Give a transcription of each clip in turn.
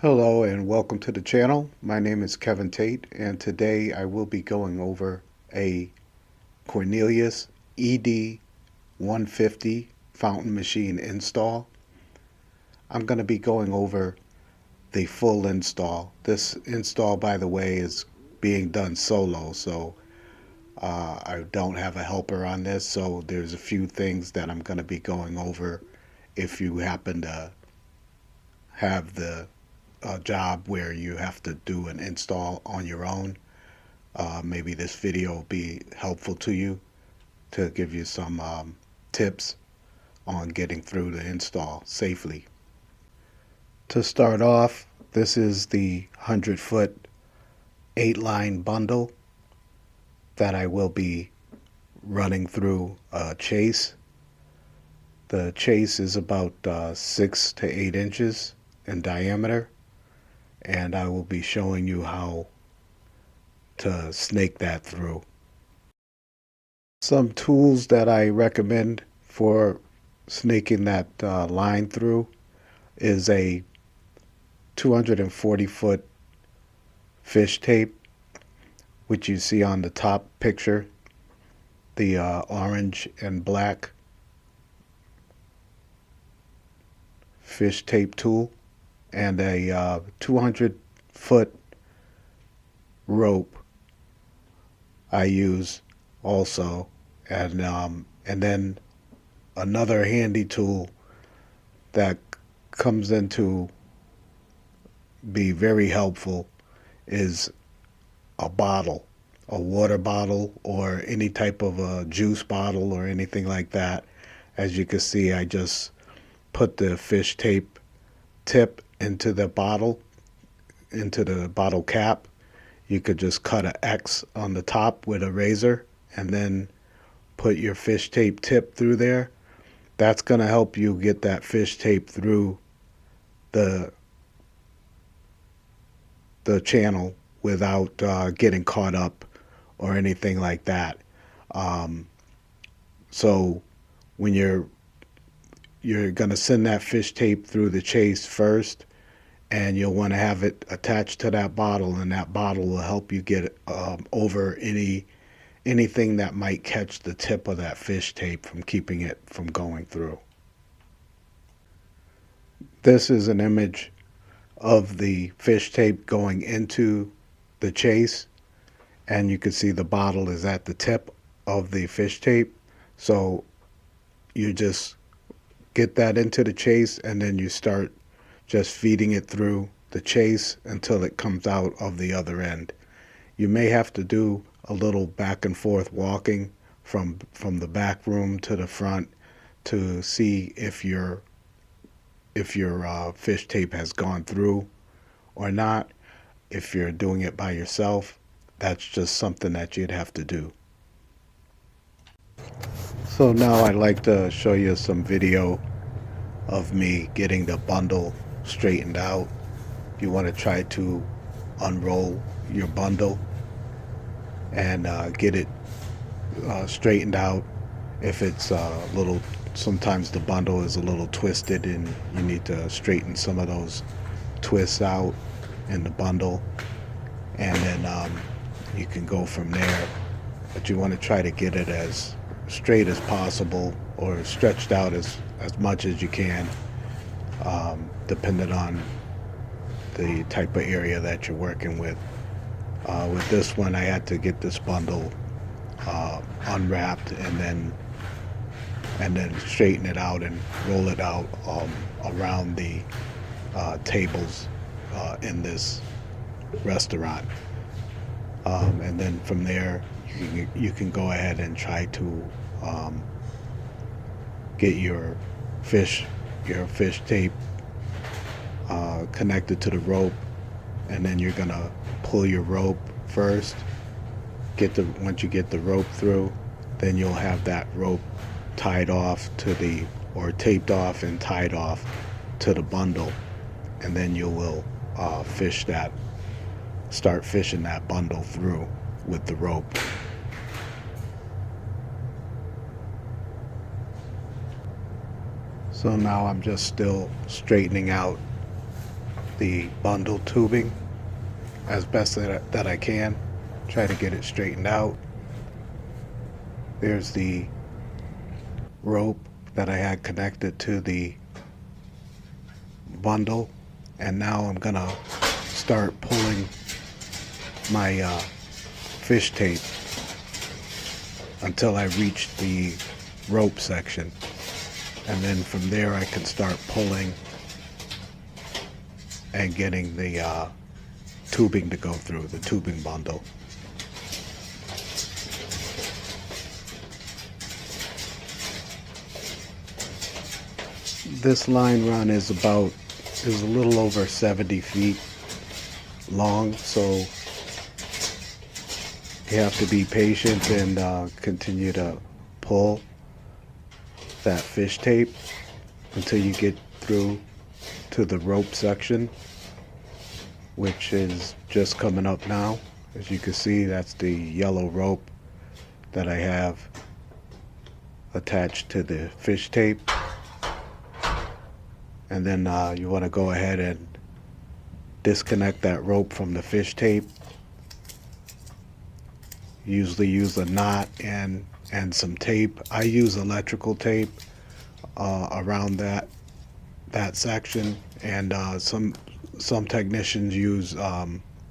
Hello and welcome to the channel. My name is Kevin Tate and today I will be going over a Cornelius ED 150 fountain machine install. I'm going to be going over the full install. This install, by the way, is being done solo, so I don't have a helper on this, so there's a few things that I'm going to be going over if you happen to have the job where you have to do an install on your own. Maybe this video will be helpful to you to give you some tips on getting through the install safely. To start off, this is the 100-foot 8-line bundle that I will be running through a chase. The chase is about 6 to 8 inches in diameter, and I will be showing you how to snake that through. Some tools that I recommend for snaking that line through is a 240-foot fish tape, which you see on the top picture, the orange and black fish tape tool, and a 200-foot rope I use also, and then another handy tool that comes into be very helpful is a bottle, a water bottle, or any type of a juice bottle or anything like that. As you can see, I just put the fish tape tip into the bottle cap. You could just cut an X on the top with a razor and then put your fish tape tip through there. That's going to help you get that fish tape through the channel without getting caught up or anything like that. So when you're going to send that fish tape through the chase first, and you'll want to have it attached to that bottle, and that bottle will help you get over anything that might catch the tip of that fish tape from keeping it from going through. This is an image of the fish tape going into the chase, and you can see the bottle is at the tip of the fish tape. So you just get that into the chase, and then you start just feeding it through the chase until it comes out of the other end. You may have to do a little back and forth walking from the back room to the front to see if your fish tape has gone through or not. If you're doing it by yourself, that's just something that you'd have to do. So now I'd like to show you some video of me getting the bundle straightened out. If you want to try to unroll your bundle and get it straightened out, if it's a little, sometimes the bundle is a little twisted and you need to straighten some of those twists out in the bundle, and then you can go from there. But you want to try to get it as straight as possible, or stretched out as much as you can, depending on the type of area that you're working with. With this one, I had to get this bundle unwrapped and then straighten it out and roll it out around the tables in this restaurant. And then from there, you can go ahead and try to get your fish tape connected to the rope, and then you're gonna pull your rope first. Once you get the rope through, then you'll have that rope tied off or taped off and tied off to the bundle, and then you will start fishing that bundle through with the rope. So now I'm just still straightening out the bundle tubing as best that I can. Try to get it straightened out. There's the rope that I had connected to the bundle, and now I'm gonna start pulling my fish tape until I reach the rope section, and then from there I can start pulling and getting the tubing to go through, the tubing bundle. This line run is a little over 70 feet long, so you have to be patient and continue to pull that fish tape until you get through to the rope section, which is just coming up now. As you can see, that's the yellow rope that I have attached to the fish tape. And then you want to go ahead and disconnect that rope from the fish tape. Usually use a knot and some tape. I use electrical tape around that section, and some technicians use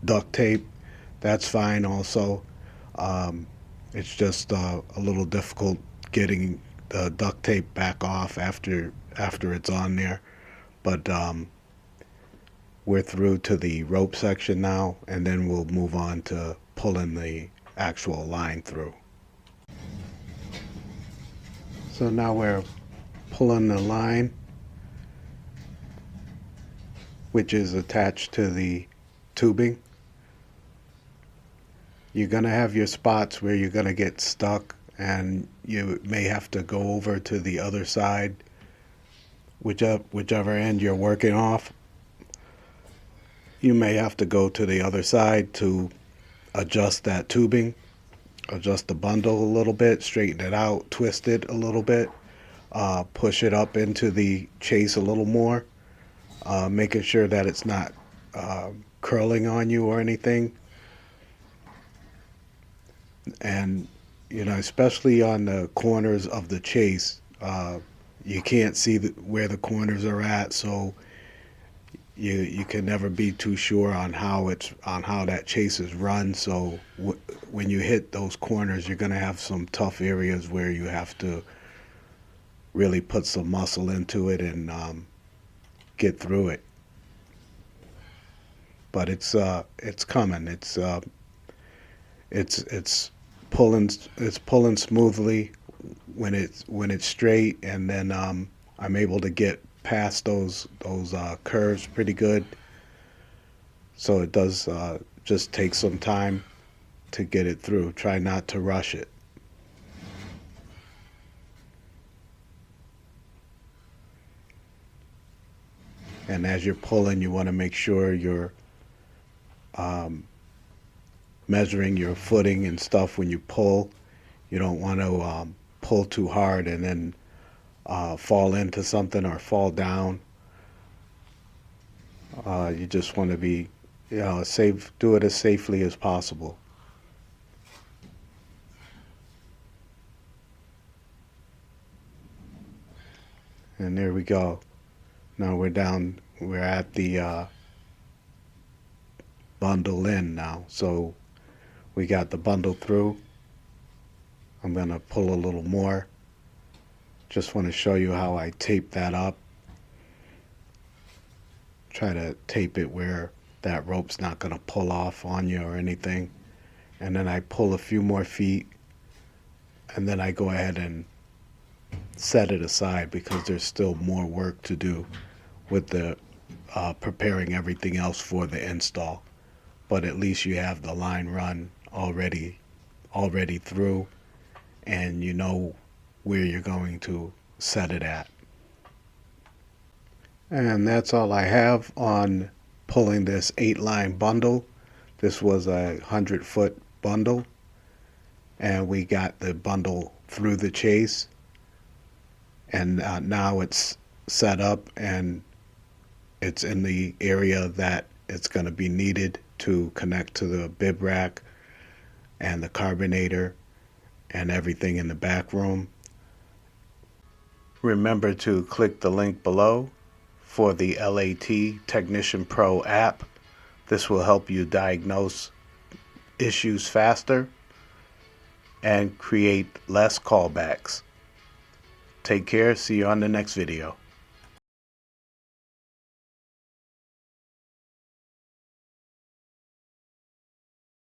duct tape. That's fine also. It's just a little difficult getting the duct tape back off after it's on there. But we're through to the rope section now, and then we'll move on to pulling the actual line through. So now we're pulling the line, which is attached to the tubing. You're going to have your spots where you're going to get stuck, and you may have to go over to the other side, whichever end you're working off. You may have to go to the other side to adjust that tubing, adjust the bundle a little bit, straighten it out, twist it a little bit, push it up into the chase a little more, making sure that it's not curling on you or anything. And especially on the corners of the chase, you can't see where the corners are at, so you can never be too sure on how that chase is run. So when you hit those corners, you're going to have some tough areas where you have to really put some muscle into it and get through it. But it's coming. It's pulling smoothly when it's straight, and then I'm able to get past those curves pretty good. So it does just take some time to get it through. Try not to rush it. And as you're pulling, you want to make sure you're measuring your footing and stuff when you pull. You don't want to pull too hard and then fall into something or fall down. You just want to be, safe. Do it as safely as possible. And there we go. Now we're at the bundle end now. So we got the bundle through. I'm going to pull a little more. Just want to show you how I tape that up. Try to tape it where that rope's not going to pull off on you or anything. And then I pull a few more feet, and then I go ahead and set it aside because there's still more work to do with the preparing everything else for the install. But at least you have the line run already through, and you know where you're going to set it at. And that's all I have on pulling this 8-line bundle. This was a 100-foot bundle, and we got the bundle through the chase, and now it's set up and it's in the area that it's going to be needed to connect to the bib rack and the carbonator and everything in the back room. Remember to click the link below for the LAT Technician Pro app. This will help you diagnose issues faster and create less callbacks. Take care. See you on the next video.